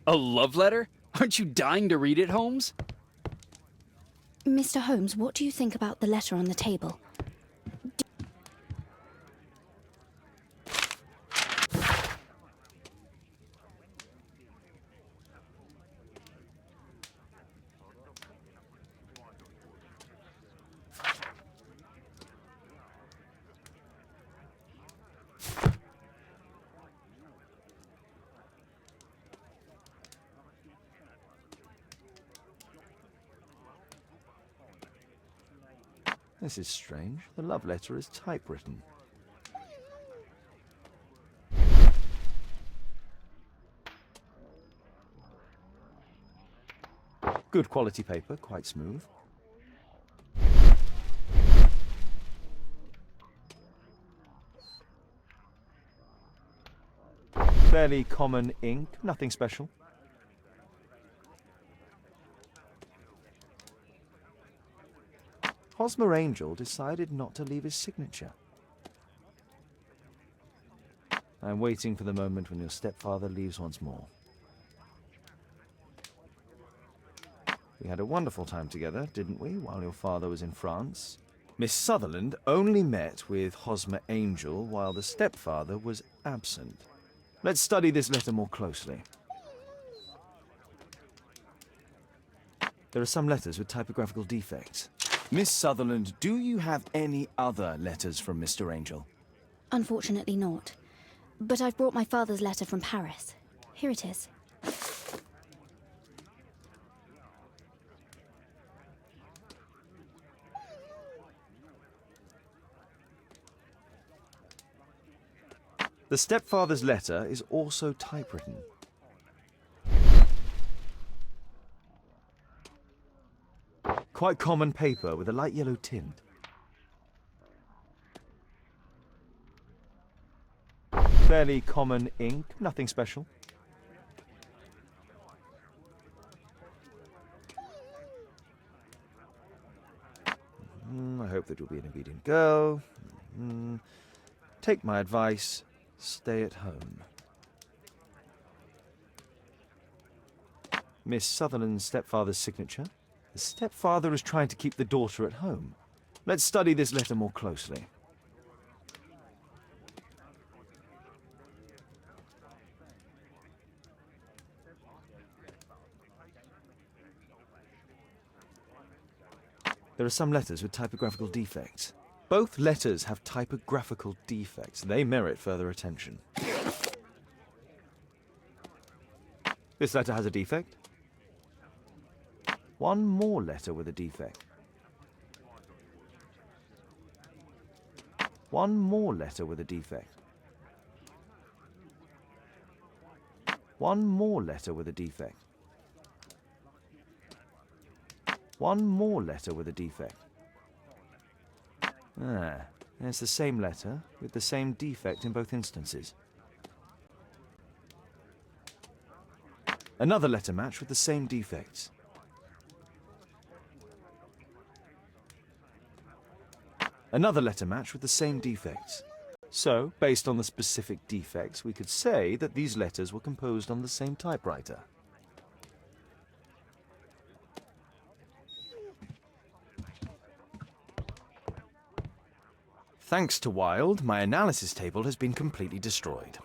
A love letter? Aren't you dying to read it, Holmes? Mr. Holmes, what do you think about the letter on the table? This is strange. The love letter is typewritten. Good quality paper, quite smooth. Fairly common ink, nothing special. Hosmer Angel decided not to leave his signature. I'm waiting for the moment when your stepfather leaves once more. We had a wonderful time together, didn't we, while your father was in France? Miss Sutherland only met with Hosmer Angel while the stepfather was absent. Let's study this letter more closely. There are some letters with typographical defects. Miss Sutherland, do you have any other letters from Mr. Angel? Unfortunately not. But I've brought my father's letter from Paris. Here it is. The stepfather's letter is also typewritten. Quite common paper with a light yellow tint. Fairly common ink, nothing special. I hope that you'll be an obedient girl. Take my advice, stay at home. Miss Sutherland's stepfather's signature. The stepfather is trying to keep the daughter at home. Let's study this letter more closely. There are some letters with typographical defects. Both letters have typographical defects. They merit further attention. This letter has a defect. One more letter with a defect. One more letter with a defect. One more letter with a defect. One more letter with a defect. There's the same letter with the same defect in both instances. Another letter match with the same defects. Another letter match with the same defects. So, based on the specific defects, we could say that these letters were composed on the same typewriter. Thanks to Wilde, my analysis table has been completely destroyed.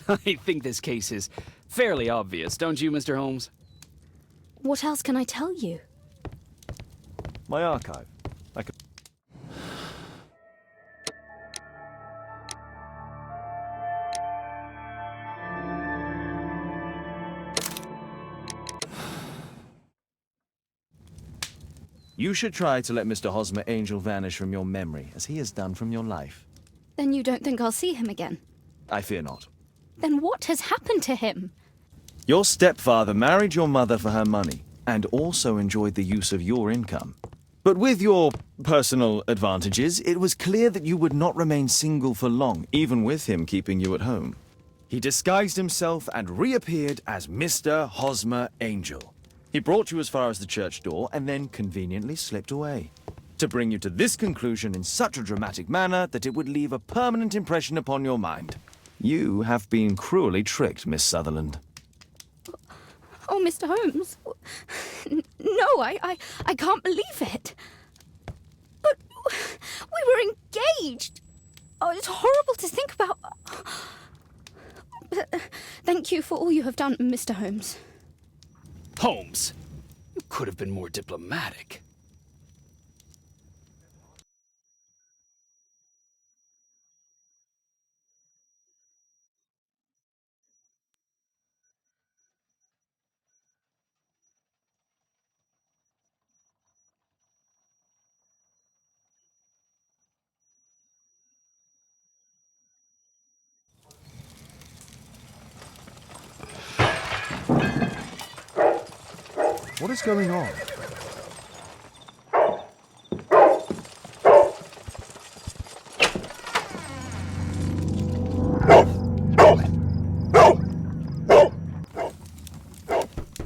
I think this case is fairly obvious, don't you, Mr. Holmes? What else can I tell you? My archive. I could... You should try to let Mr. Hosmer Angel vanish from your memory, as he has done from your life. Then you don't think I'll see him again? I fear not. Then what has happened to him? Your stepfather married your mother for her money, and also enjoyed the use of your income. But with your personal advantages, it was clear that you would not remain single for long, even with him keeping you at home. He disguised himself and reappeared as Mr. Hosmer Angel. He brought you as far as the church door and then conveniently slipped away, to bring you to this conclusion in such a dramatic manner that it would leave a permanent impression upon your mind. You have been cruelly tricked, Miss Sutherland. Oh, Mr. Holmes. No, I can't believe it. But we were engaged. Oh, it's horrible to think about. But, thank you for all you have done, Mr. Holmes. Holmes, you could have been more diplomatic. What is going on?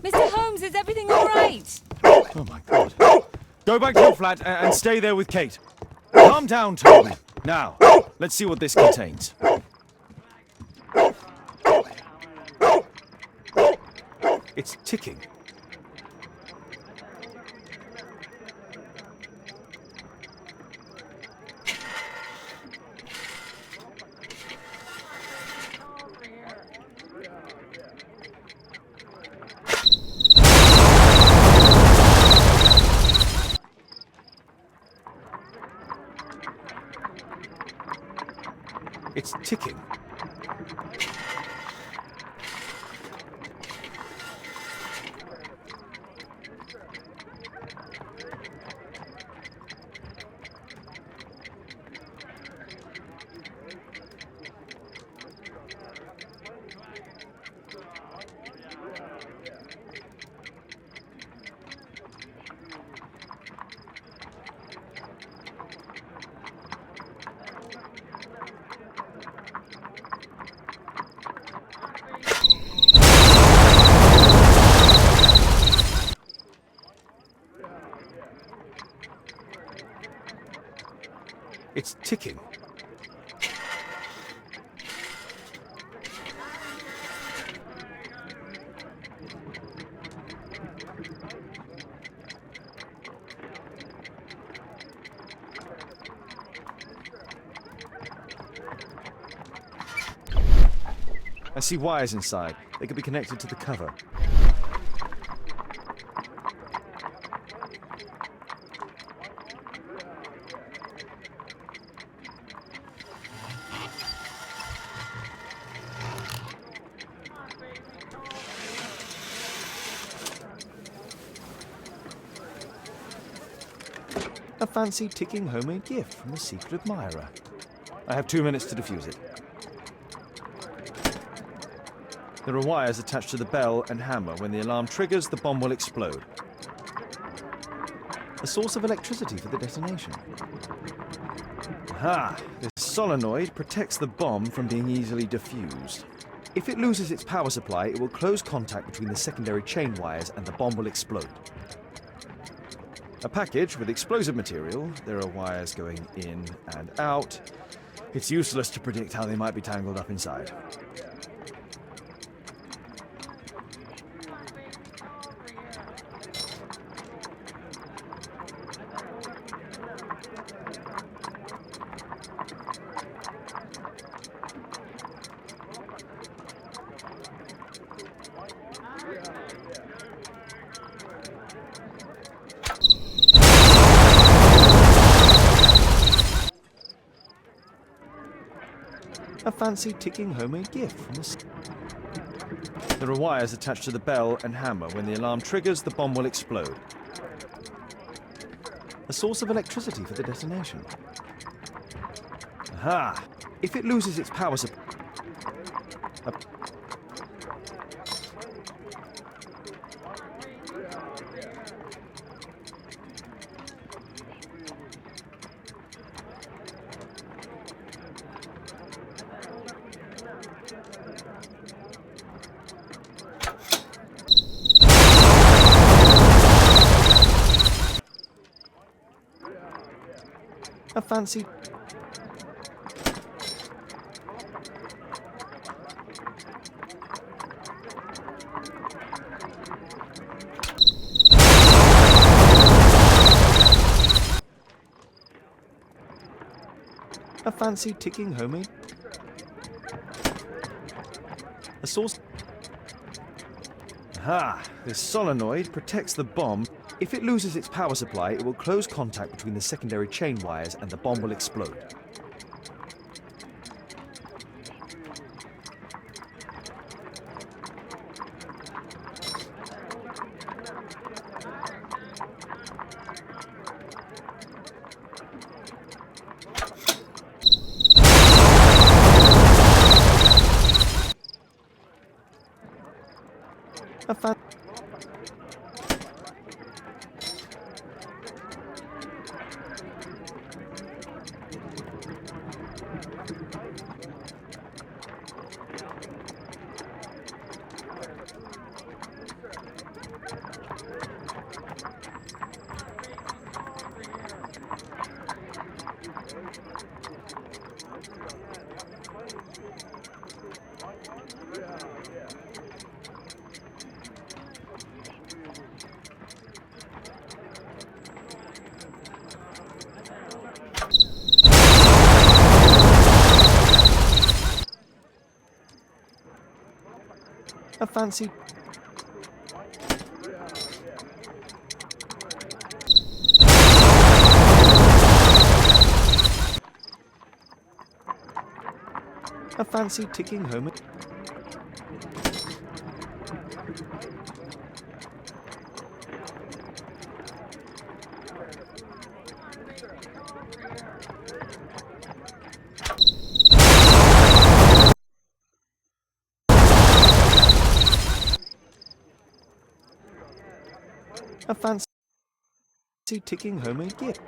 Mr. Holmes, is everything all right? Oh my God. Go back to your flat and stay there with Kate. Calm down, Toby. Now, let's see what this contains. It's ticking. It's ticking. It's ticking. I see wires inside. They could be connected to the cover. A fancy ticking homemade gift from a secret admirer. I have 2 minutes to defuse it. There are wires attached to the bell and hammer. When the alarm triggers, the bomb will explode. A source of electricity for the detonation. Aha! This solenoid protects the bomb from being easily diffused. If it loses its power supply, it will close contact between the secondary chain wires and the bomb will explode. A package with explosive material. There are wires going in and out. It's useless to predict how they might be tangled up inside. A fancy ticking homemade gift from There are wires attached to the bell and hammer. When the alarm triggers, the bomb will explode. A source of electricity for the detonation. Aha! If it loses its power supply... A fancy... A fancy ticking homemade... A source... Aha! This solenoid protects the bomb. If it loses its power supply, it will close contact between the secondary chain wires and the bomb will explode. A fan... A fancy... A fancy ticking home... A fancy ticking homemade gift.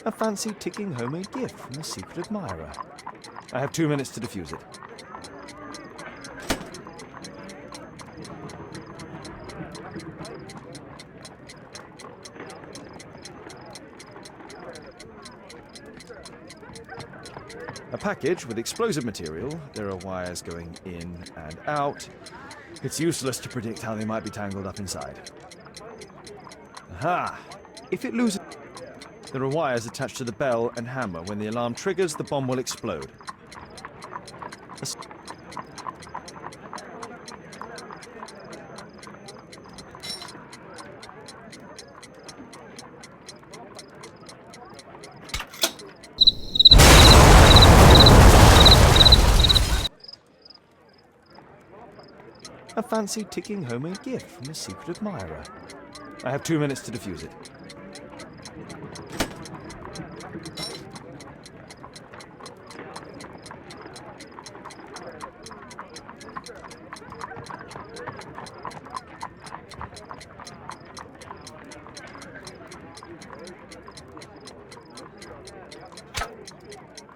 A fancy ticking homemade gift from a secret admirer. I have 2 minutes to defuse it. A package with explosive material. There are wires going in and out. It's useless to predict how they might be tangled up inside. Aha! If it loses... There are wires attached to the bell and hammer. When the alarm triggers, the bomb will explode. A fancy ticking homemade gift from a secret admirer. I have 2 minutes to defuse it.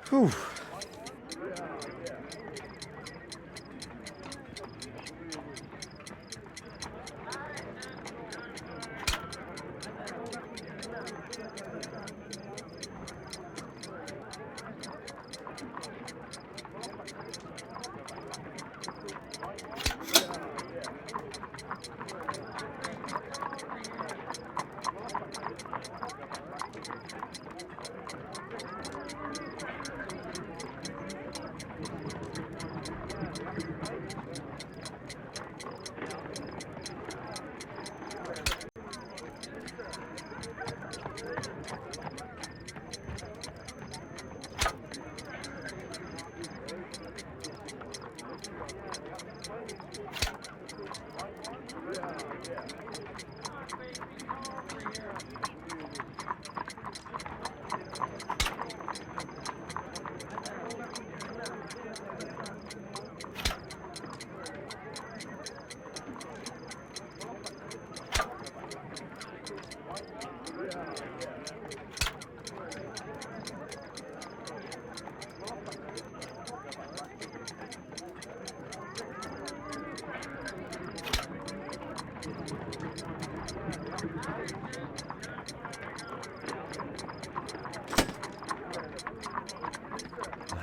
Whew.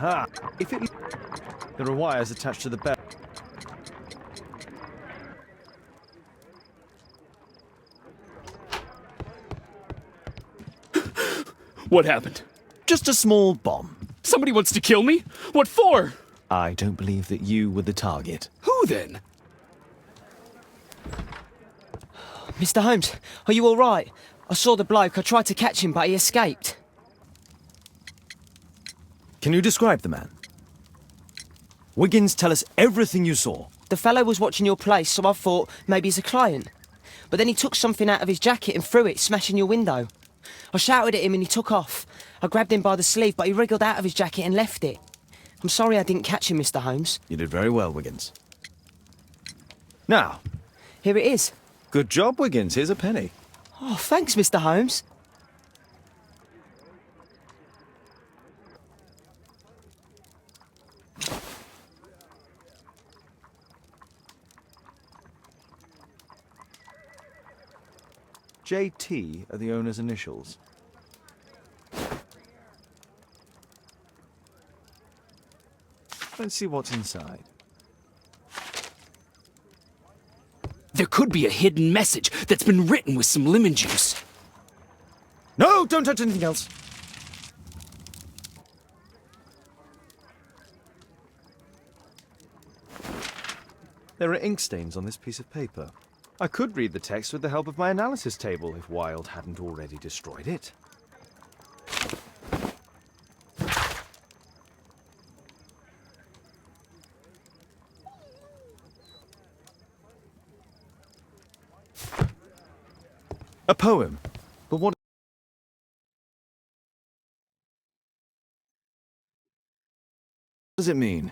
Aha! If it... There are wires attached to the bell. What happened? Just a small bomb. Somebody wants to kill me? What for? I don't believe that you were the target. Who then? Mr. Holmes, are you all right? I saw the bloke. I tried to catch him, but he escaped. Can you describe the man? Wiggins, tell us everything you saw. The fellow was watching your place, so I thought maybe he's a client. But then he took something out of his jacket and threw it, smashing your window. I shouted at him and he took off. I grabbed him by the sleeve, but he wriggled out of his jacket and left it. I'm sorry I didn't catch him, Mr. Holmes. You did very well, Wiggins. Now, Here it is. good job, Wiggins. Here's a penny. Oh, thanks, Mr. Holmes. JT are the owner's initials. Let's see what's inside. There could be a hidden message that's been written with some lemon juice. No, don't touch anything else. There are ink stains on this piece of paper. I could read the text with the help of my analysis table if Wilde hadn't already destroyed it. A poem. But what does it mean?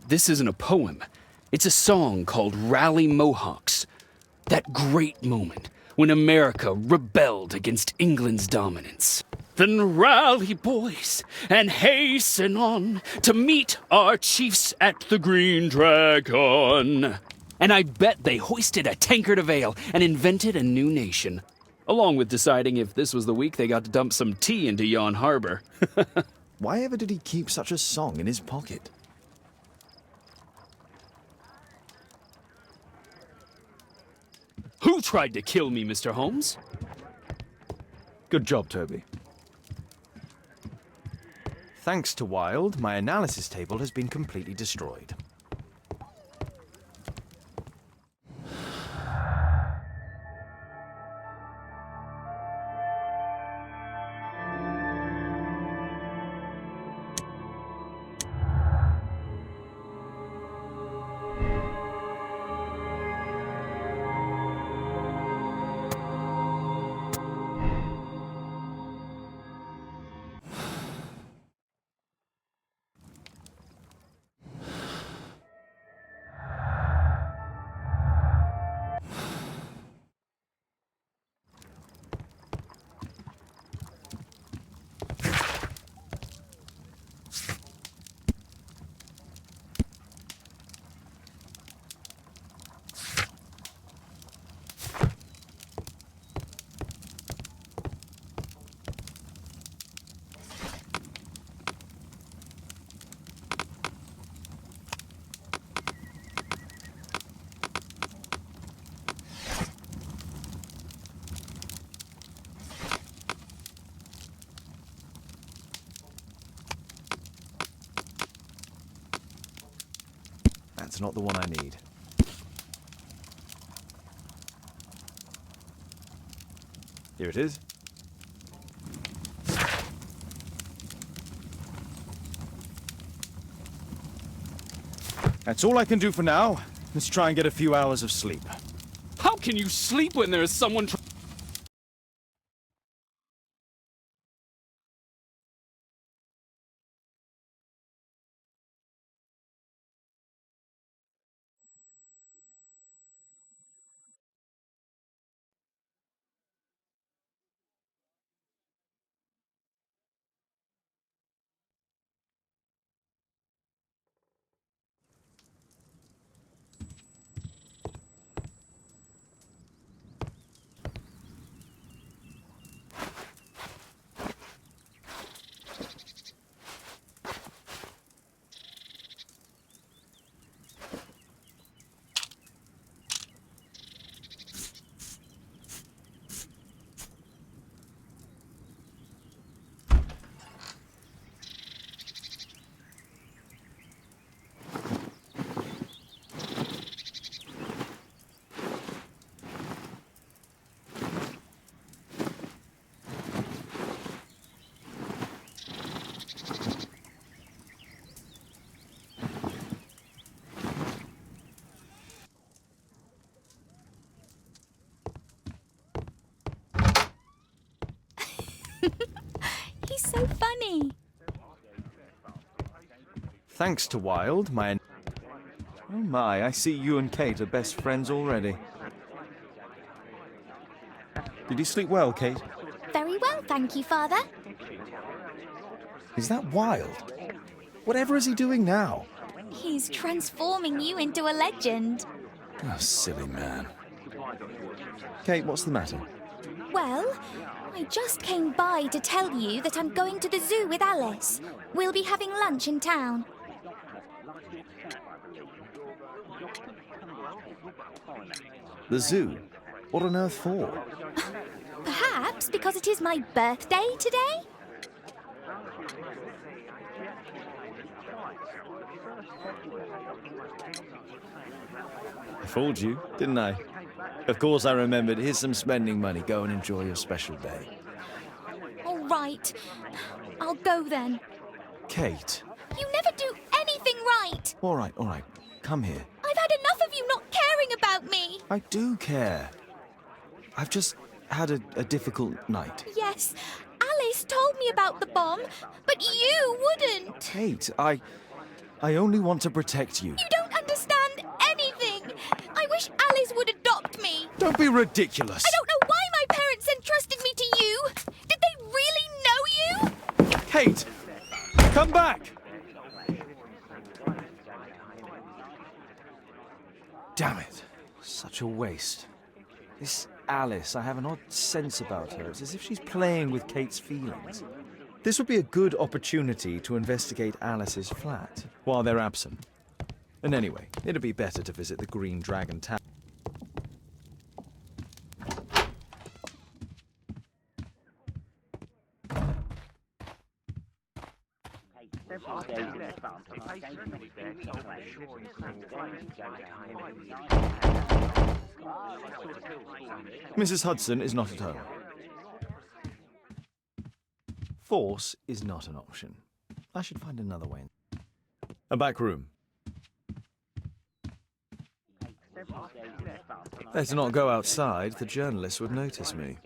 This isn't a poem. It's a song called Rally Mohawks. That great moment when America rebelled against England's dominance. Then rally, boys, and hasten on to meet our chiefs at the Green Dragon. And I bet they hoisted a tankard of ale and invented a new nation. Along with deciding if this was the week they got to dump some tea into Yon Harbor. Why ever did he keep such a song in his pocket? Who tried to kill me, Mr. Holmes? Good job, Toby. Thanks to Wilde, my analysis table has been completely destroyed. That's not the one I need. Here it is. That's all I can do for now. Let's try and get a few hours of sleep. How can you sleep when there is someone He's so funny. Thanks to Wilde, my... Oh my, I see you and Kate are best friends already. Did you sleep well, Kate? Very well, thank you, Father. Is that Wilde? Whatever is he doing now? He's transforming you into a legend. Oh, silly man. Kate, what's the matter? Well, I just came by to tell you that I'm going to the zoo with Alice. We'll be having lunch in town. The zoo? What on earth for? Perhaps because it is my birthday today? I fooled you, didn't I? Of course I remembered. Here's some spending money. Go and enjoy your special day. All right. I'll go then. Kate. You never do anything right. All right. Come here. I've had enough of you not caring about me. I do care. I've just had a difficult night. Yes, Alice told me about the bomb, but you wouldn't. Kate, I only want to protect you. You don't understand anything. I wish Alice would adopt me. Don't be ridiculous. I don't know why my parents entrusted me to you. Did they really know you? Kate! Come back! Damn it. Such a waste. This Alice, I have an odd sense about her. It's as if she's playing with Kate's feelings. This would be a good opportunity to investigate Alice's flat while they're absent. And anyway, it'd be better to visit the Green Dragon Tower. Mrs. Hudson is not at home. Force is not an option. I should find another way. A back room. Better not go outside. The journalists would notice me.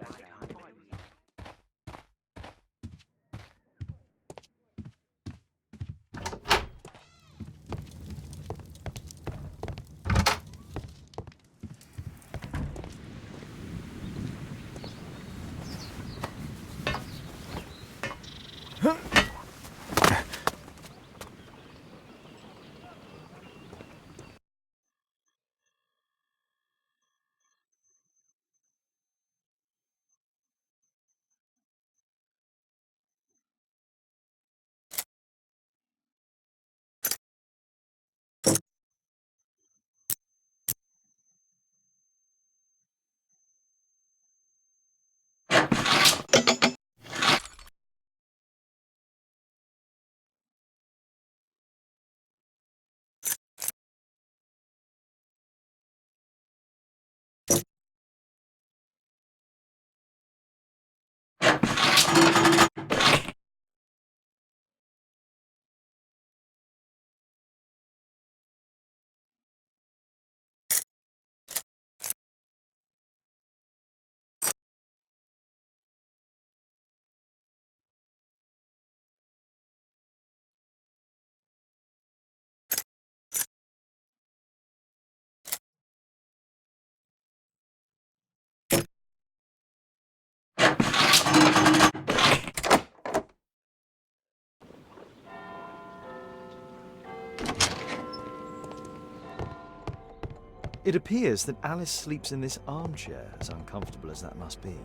It appears that Alice sleeps in this armchair, as uncomfortable as that must be.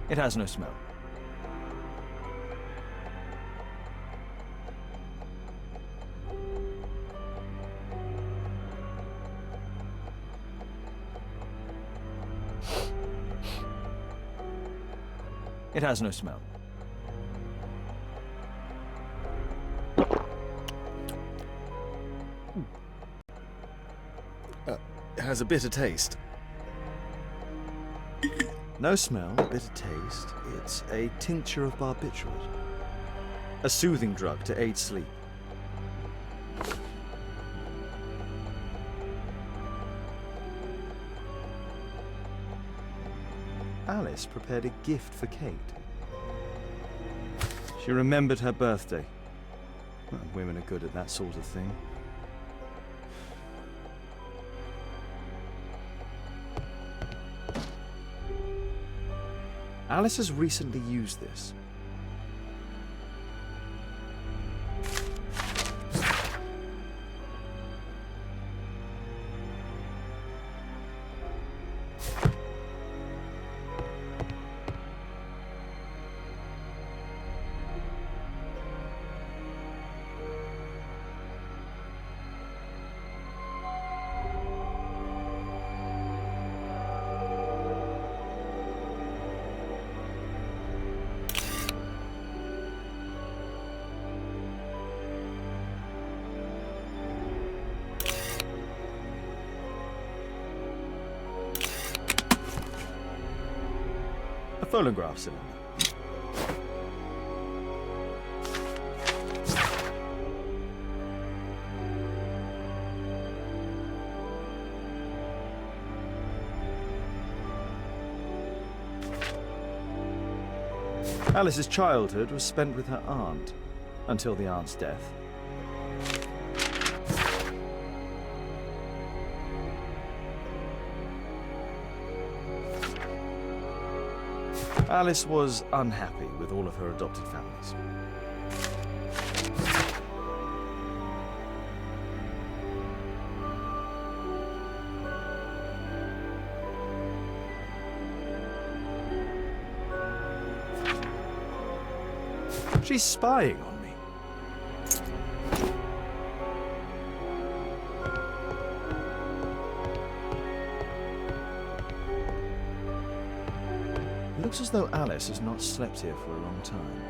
It has no smell. It has no smell. It has a bitter taste. No smell, bitter taste. It's a tincture of barbiturate. A soothing drug to aid sleep. Alice prepared a gift for Kate. She remembered her birthday. Well, women are good at that sort of thing. Alice has recently used this. A phonograph cylinder. Alice's childhood was spent with her aunt, until the aunt's death. Alice was unhappy with all of her adopted families. She's spying on me. It looks as though Alice has not slept here for a long time.